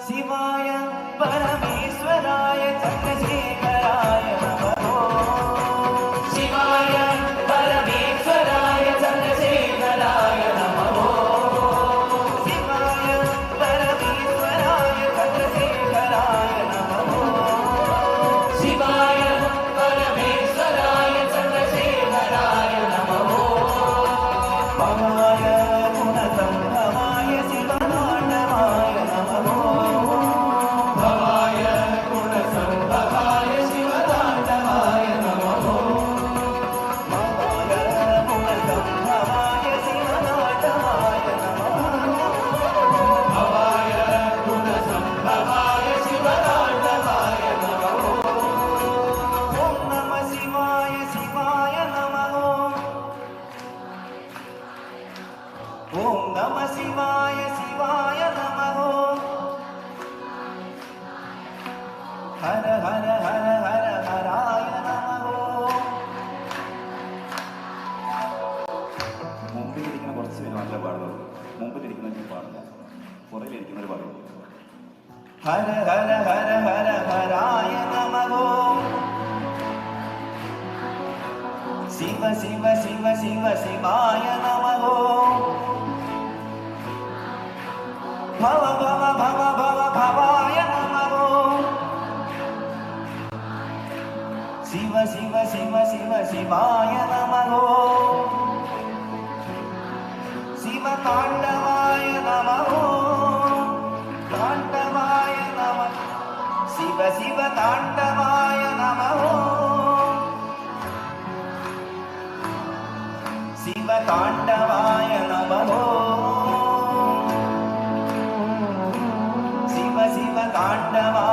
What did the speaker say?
शिवाय परमेश्वराय चन्द्रशेखराय नमः शिवाय परमेश्वराय चन्द्रशेखराय नमः शिवाय परमेश्वराय चन्द्रशेखराय नमः शिवाय परमेश्वराय चन्द्रशेखराय नमः भवाय गुणसम्भवाय शिवताण्डवाय नमः भवाय गुणसम्भवाय शिवताण्डवाय नमः भवाय गुणसम्भवाय शिवताण्डवाय नमः भवाय गुणसम्भवाय शिवताण्डवाय नमः ॐ नमः शिवाय शिवाय नमः ॐ नमः शिवाय शिवाय नमः हर हर हर हर हराय नमः മുമ്പിലിരിക്കുന്ന കുറച്ച് പേര് മാത്രമേ പാടുള്ളൂ മുമ്പിലിരിക്കുന്നവർ പാടില്ല പുറകിലിരിക്കുന്നവർ പാടുള്ളൂ ഹര ഹര ഹര ഹര ഹരായ നമഃ ശിവ ശിവ ശിവ ശിവ ശിവായ നമഃ ഭവ ഭവ ഭവ ഭവ ഭവായ നമഃ ശിവ ശിവ ശിവ ശിവ ശിവായ നമഃ ശിവ താണ്ഡവായ നമഃ താണ്ഡവായ നമഃ ശിവ ശിവ താണ്ഡവായ നമഃ ശിവ താണ്ഡവായ നമഃ ശിവ ശിവ താണ്ഡവായ